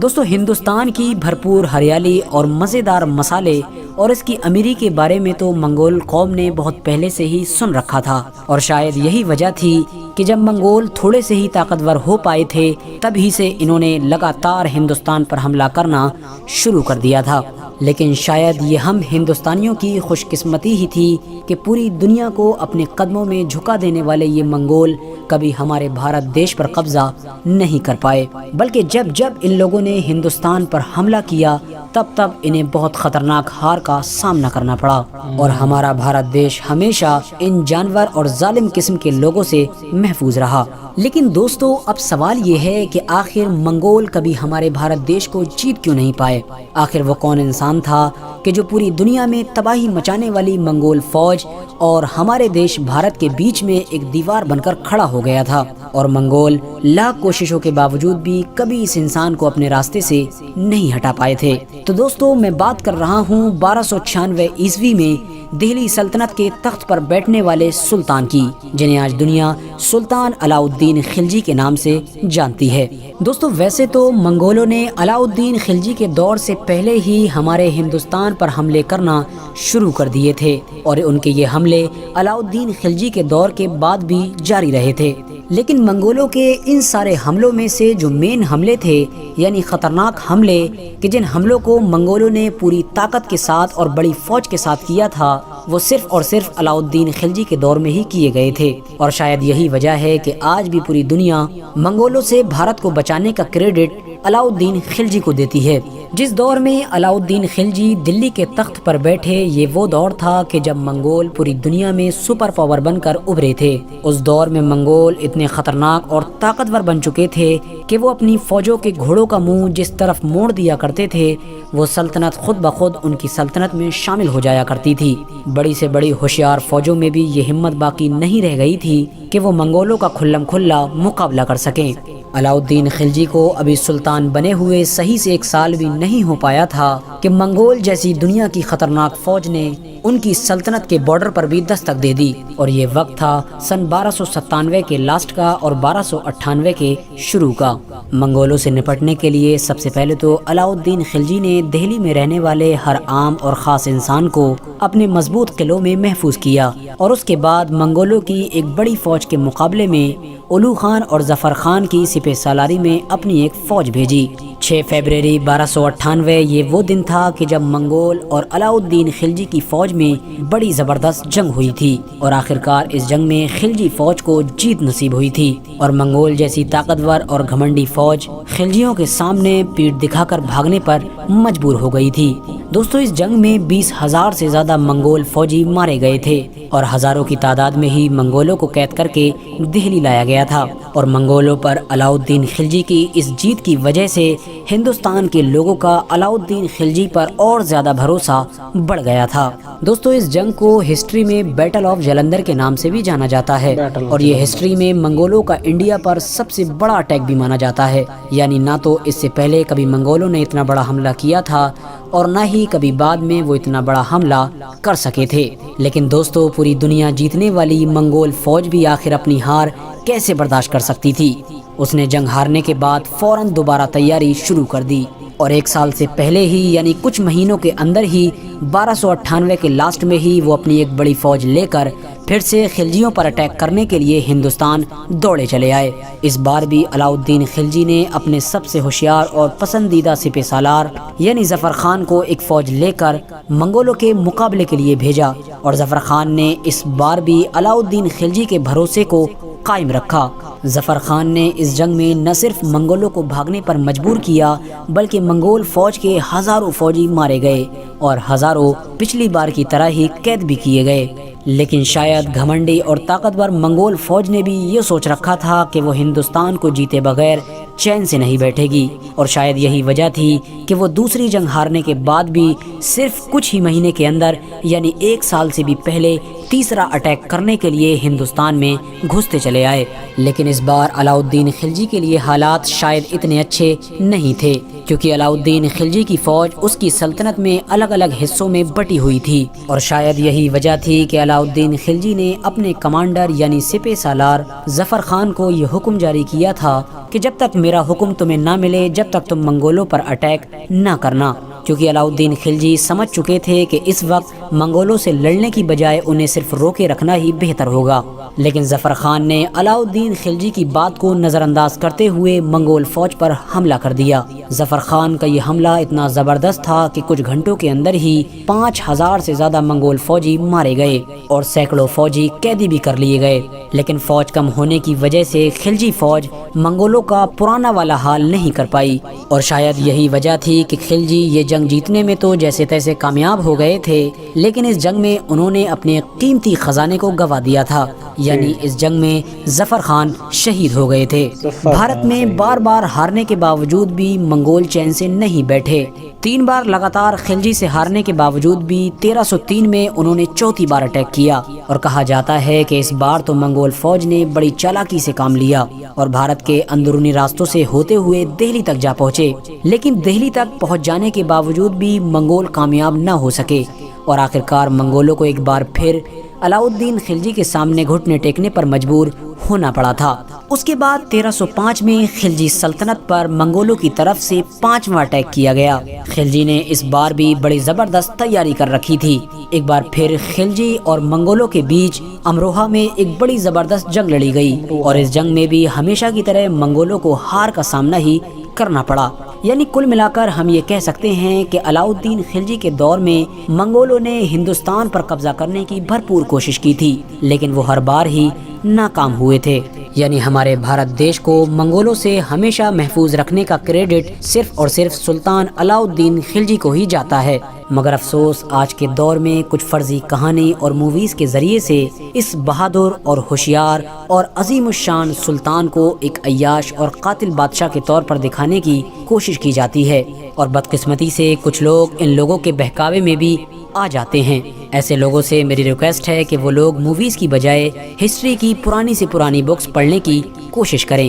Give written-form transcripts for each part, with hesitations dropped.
دوستو ہندوستان کی بھرپور ہریالی اور مزیدار مسالے اور اس کی امیری کے بارے میں تو منگول قوم نے بہت پہلے سے ہی سن رکھا تھا، اور شاید یہی وجہ تھی کہ جب منگول تھوڑے سے ہی طاقتور ہو پائے تھے تب ہی سے انہوں نے لگاتار ہندوستان پر حملہ کرنا شروع کر دیا تھا۔ لیکن شاید یہ ہم ہندوستانیوں کی خوش قسمتی ہی تھی کہ پوری دنیا کو اپنے قدموں میں جھکا دینے والے یہ منگول کبھی ہمارے بھارت دیش پر قبضہ نہیں کر پائے، بلکہ جب ان لوگوں نے ہندوستان پر حملہ کیا تب انہیں بہت خطرناک ہار کا سامنا کرنا پڑا، اور ہمارا بھارت دیش ہمیشہ ان جانور اور ظالم قسم کے لوگوں سے محفوظ رہا۔ لیکن دوستو اب سوال یہ ہے کہ آخر منگول کبھی ہمارے بھارت دیش کو جیت کیوں نہیں پائے؟ آخر وہ کون انسان تھا کہ جو پوری دنیا میں تباہی مچانے والی منگول فوج اور ہمارے دیش بھارت کے بیچ میں ایک دیوار بن کر کھڑا ہو گیا تھا، اور منگول لاکھ کوششوں کے باوجود بھی کبھی اس انسان کو اپنے راستے سے نہیں ہٹا پائے تھے؟ تو دوستو میں بات کر رہا ہوں 1296 عیسوی میں دہلی سلطنت کے تخت پر بیٹھنے والے سلطان کی، جنہیں آج دنیا سلطان علاء الدین خلجی کے نام سے جانتی ہے۔ دوستو ویسے تو منگولوں نے علاء الدین خلجی کے دور سے پہلے ہی ہمارے ہندوستان پر حملے کرنا شروع کر دیے تھے، اور ان کے یہ حملے علاء الدین خلجی کے دور کے بعد بھی جاری رہے تھے۔ لیکن منگولوں کے ان سارے حملوں میں سے جو مین حملے تھے، یعنی خطرناک حملے کہ جن حملوں کو منگولوں نے پوری طاقت کے ساتھ اور بڑی فوج کے ساتھ کیا تھا، وہ صرف اور صرف علاء الدین خلجی کے دور میں ہی کیے گئے تھے، اور شاید یہی وجہ ہے کہ آج بھی پوری دنیا منگولوں سے بھارت کو بچانے کا کریڈٹ علاء الدین خلجی کو دیتی ہے۔ جس دور میں علاء الدین خلجی دلی کے تخت پر بیٹھے، یہ وہ دور تھا کہ جب منگول پوری دنیا میں سپر پاور بن کر ابھرے تھے۔ اس دور میں منگول اتنے خطرناک اور طاقتور بن چکے تھے کہ وہ اپنی فوجوں کے گھوڑوں کا منہ جس طرف موڑ دیا کرتے تھے، وہ سلطنت خود بخود ان کی سلطنت میں شامل ہو جایا کرتی تھی۔ بڑی سے بڑی ہوشیار فوجوں میں بھی یہ ہمت باقی نہیں رہ گئی تھی کہ وہ منگولوں کا کھلم کھلا مقابلہ کر سکیں۔ علاء الدین خلجی کو ابھی سلطان بنے ہوئے صحیح سے 1 سال بھی نہیں ہو پایا تھا کہ منگول جیسی دنیا کی خطرناک فوج نے ان کی سلطنت کے بارڈر پر بھی دستک دے دی، اور یہ وقت تھا سن 1297 کے لاسٹ کا اور 1298 کے شروع کا۔ منگولوں سے نپٹنے کے لیے سب سے پہلے تو علاء الدین خلجی نے دہلی میں رہنے والے ہر عام اور خاص انسان کو اپنے مضبوط قلعوں میں محفوظ کیا، اور اس کے بعد منگولوں کی ایک بڑی فوج کے مقابلے میں اولو خان اور ظفر خان کی سپہ سالاری میں اپنی ایک فوج بھیجی۔ 6 فروری 1298 یہ وہ دن تھا کہ جب منگول اور علاء الدین خلجی کی فوج میں بڑی زبردست جنگ ہوئی تھی، اور آخرکار اس جنگ میں خلجی فوج کو جیت نصیب ہوئی تھی، اور منگول جیسی طاقتور اور گھمنڈی فوج خلجیوں کے سامنے پیٹھ دکھا کر بھاگنے پر مجبور ہو گئی تھی۔ دوستو اس جنگ میں 20,000 سے زیادہ منگول فوجی مارے گئے تھے، اور ہزاروں کی تعداد میں ہی منگولوں کو قید کر کے دہلی لایا گیا تھا، اور منگولوں پر علاء الدین خلجی کی اس جیت کی وجہ سے ہندوستان کے لوگوں کا علاء الدین خلجی پر اور زیادہ بھروسہ بڑھ گیا تھا۔ دوستو اس جنگ کو ہسٹری میں بیٹل آف جلندر کے نام سے بھی جانا جاتا ہے، اور یہ ہسٹری میں منگولوں کا انڈیا پر سب سے بڑا اٹیک بھی مانا جاتا ہے، یعنی نہ تو اس سے پہلے کبھی منگولوں نے اتنا بڑا حملہ کیا تھا، اور نہ ہی کبھی بعد میں وہ اتنا بڑا حملہ کر سکے تھے۔ لیکن دوستو پوری دنیا جیتنے والی منگول فوج بھی آخر اپنی ہار کیسے برداشت کر سکتی تھی؟ اس نے جنگ ہارنے کے بعد فوراً دوبارہ تیاری شروع کر دی، اور 1 سال سے پہلے ہی یعنی کچھ مہینوں کے اندر ہی 1298 کے لاسٹ میں ہی وہ اپنی ایک بڑی فوج لے کر پھر سے خلجیوں پر اٹیک کرنے کے لیے ہندوستان دوڑے چلے آئے۔ اس بار بھی علاء الدین خلجی نے اپنے سب سے ہوشیار اور پسندیدہ سپہ سالار یعنی ظفر خان کو ایک فوج لے کر منگولوں کے مقابلے کے لیے بھیجا، اور ظفر خان نے اس بار بھی علاء الدین خلجی کے بھروسے کو قائم رکھا۔ ظفر خان نے اس جنگ میں نہ صرف منگولوں کو بھاگنے پر مجبور کیا، بلکہ منگول فوج کے ہزاروں فوجی مارے گئے، اور ہزاروں پچھلی بار کی طرح ہی قید بھی کیے گئے۔ لیکن شاید گھمنڈی اور طاقتور منگول فوج نے بھی یہ سوچ رکھا تھا کہ وہ ہندوستان کو جیتے بغیر چین سے نہیں بیٹھے گی، اور شاید یہی وجہ تھی کہ وہ دوسری جنگ ہارنے کے بعد بھی صرف کچھ ہی مہینے کے اندر یعنی 1 سال سے بھی پہلے تیسرا اٹیک کرنے کے لیے ہندوستان میں گھستے چلے آئے، لیکن اس بار علاؤالدین خلجی کے لیے حالات شاید اتنے اچھے نہیں تھے، کیونکہ علاؤالدین خلجی کی فوج اس کی سلطنت میں الگ الگ حصوں میں بٹی ہوئی تھی، اور شاید یہی وجہ تھی کہ علاؤالدین خلجی نے اپنے کمانڈر یعنی سپہ سالار ظفر خان کو یہ حکم جاری کیا تھا کہ جب تک میرا حکم تمہیں نہ ملے جب تک تم منگولوں پر اٹیک نہ کرنا، کیونکہ علاؤالدین خلجی سمجھ چکے تھے کہ اس وقت منگولوں سے لڑنے کی بجائے انہیں صرف روکے رکھنا ہی بہتر ہوگا۔ لیکن ظفر خان نے علاؤالدین خلجی کی بات کو نظر انداز کرتے ہوئے منگول فوج پر حملہ کر دیا۔ ظفر خان کا یہ حملہ اتنا زبردست تھا کہ کچھ گھنٹوں کے اندر ہی 5000 سے زیادہ منگول فوجی مارے گئے اور سینکڑوں فوجی قیدی بھی کر لیے گئے، لیکن فوج کم ہونے کی وجہ سے خلجی فوج منگولوں کا پرانا والا حال نہیں کر پائی، اور شاید یہی وجہ تھی کہ خلجی یہ جنگ جیتنے میں تو جیسے تیسے کامیاب ہو گئے تھے، لیکن اس جنگ میں انہوں نے اپنے قیمتی خزانے کو گنوا دیا تھا، یعنی اس جنگ میں ظفر خان شہید ہو گئے تھے۔ بھارت میں بار بار ہارنے کے باوجود بھی منگول چین سے نہیں بیٹھے، 3 بار لگاتار خلجی سے ہارنے کے باوجود بھی 1303 میں انہوں نے چوتھی بار اٹیک کیا، اور کہا جاتا ہے کہ اس بار تو منگول فوج نے بڑی چالاکی سے کام لیا اور بھارت کے اندرونی راستوں سے ہوتے ہوئے دہلی تک جا پہنچے، لیکن دہلی تک پہنچ جانے کے باوجود بھی منگول کامیاب نہ ہو سکے، اور آخرکار منگولوں کو ایک بار پھر علاؤالدین خلجی کے سامنے گھٹنے ٹیکنے پر مجبور ہونا پڑا تھا۔ اس کے بعد 1305 میں خلجی سلطنت پر منگولوں کی طرف سے 5واں اٹیک کیا گیا۔ خلجی نے اس بار بھی بڑی زبردست تیاری کر رکھی تھی۔ ایک بار پھر خلجی اور منگولوں کے بیچ امروہہ میں ایک بڑی زبردست جنگ لڑی گئی، اور اس جنگ میں بھی ہمیشہ کی طرح منگولوں کو ہار کا سامنا ہی کرنا پڑا۔ یعنی کل ملا کر ہم یہ کہہ سکتے ہیں کہ علاؤالدین خلجی کے دور میں منگولوں نے ہندوستان پر قبضہ کرنے کی بھرپور کوشش کی تھی، لیکن وہ ہر بار ہی ناکام ہوئے تھے۔ یعنی ہمارے بھارت دیش کو منگولوں سے ہمیشہ محفوظ رکھنے کا کریڈٹ صرف اور صرف سلطان علاؤالدین خلجی کو ہی جاتا ہے، مگر افسوس آج کے دور میں کچھ فرضی کہانی اور موویز کے ذریعے سے اس بہادر اور ہوشیار اور عظیم الشان سلطان کو ایک عیاش اور قاتل بادشاہ کے طور پر دکھانے کی کوشش کی جاتی ہے، اور بدقسمتی سے کچھ لوگ ان لوگوں کے بہکاوے میں بھی آ جاتے ہیں۔ ایسے لوگوں سے میری ریکویسٹ ہے کہ وہ لوگ موویز کی بجائے ہسٹری کی پرانی سے پرانی بکس پڑھنے کی کوشش کریں۔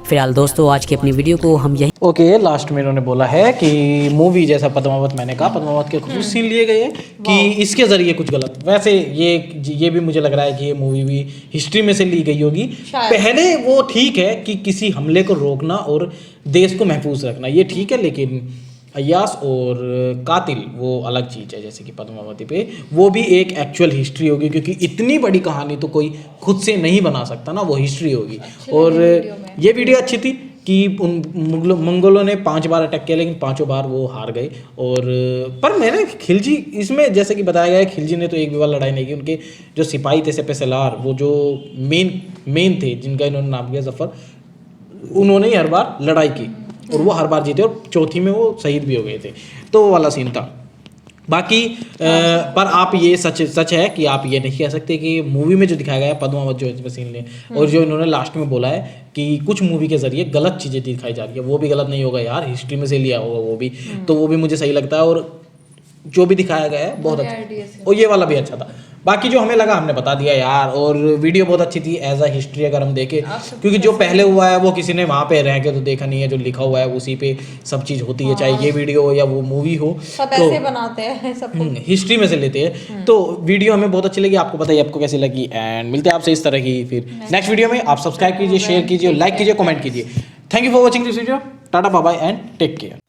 فی الحال دوستو آج کی اپنی ویڈیو کو ہم یہی اوکے لاسٹ میں انہوں نے بولا ہے کہ مووی جیسا پدماوت، میں نے کہا پدماوت کے خصوصی سین لیے گئے ہیں کہ اس کے ذریعے کچھ غلط، ویسے یہ بھی مجھے لگ رہا ہے کہ یہ مووی بھی ہسٹری میں سے لی گئی ہوگی۔ پہلے وہ ٹھیک ہے کہ کسی حملے کو روکنا اور دیش کو محفوظ رکھنا، یہ ٹھیک ہے، لیکن عیاس اور قاتل وہ الگ چیز ہے، جیسے کہ پدماوتی پہ وہ بھی ایک ایکچوئل ہسٹری ہوگی، کیونکہ اتنی بڑی کہانی تو کوئی خود سے نہیں بنا سکتا نا، وہ ہسٹری ہوگی۔ اور یہ ویڈیو اچھی تھی کہ ان منگولوں نے 5 بار اٹیک کیا، لیکن 5 بار وہ ہار گئے۔ اور پر میں نے خلجی اس میں جیسے کہ بتایا گیا ہے، خلجی نے تو ایک بھی بار لڑائی نہیں کی، ان کے جو سپاہی تھے سپہ سالار، وہ جو مین تھے جن کا انہوں نے نام کیا ظفر، انہوں نے ہر بار لڑائی کی اور وہ ہر بار جیتے، اور چوتھی میں وہ شہید بھی ہو گئے تھے، تو وہ والا سین تھا۔ باقی پر آپ یہ سچ ہے کہ آپ یہ نہیں کہہ سکتے کہ مووی میں جو دکھایا گیا ہے پدماوت جو اس میں سین لیں، اور جو انہوں نے لاسٹ میں بولا ہے کہ کچھ مووی کے ذریعے غلط چیزیں دکھائی جا رہی ہے، وہ بھی غلط نہیں ہوگا یار، ہسٹری میں سے لیا ہوگا وہ بھی، تو وہ بھی مجھے صحیح لگتا ہے، اور جو بھی دکھایا گیا ہے بہت اچھا، اور یہ والا بھی اچھا تھا۔ باقی جو ہمیں لگا ہم نے بتا دیا یار، اور ویڈیو بہت اچھی تھی ایز اے ہسٹری اگر ہم دیکھیں، کیونکہ جو پہلے ہوا ہے وہ کسی نے وہاں پہ رہ کے تو دیکھا نہیں ہے، جو لکھا ہوا ہے اسی پہ سب چیز ہوتی ہے، چاہے یہ ویڈیو ہو یا وہ مووی ہو، سب ایسے بناتے ہیں، سب ہسٹری میں سے لیتے ہیں۔ تو ویڈیو ہمیں بہت اچھی لگی، آپ کو بتائیے آپ کو کیسی لگی، اینڈ ملتے ہیں آپ سے اس طرح کی پھر نیکسٹ ویڈیو میں۔ آپ سبسکرائب کیجیے، شیئر کیجیے، لائک کیجیے، کمنٹ کیجیے۔ Thank you for watching this video, tata bye bye and take care.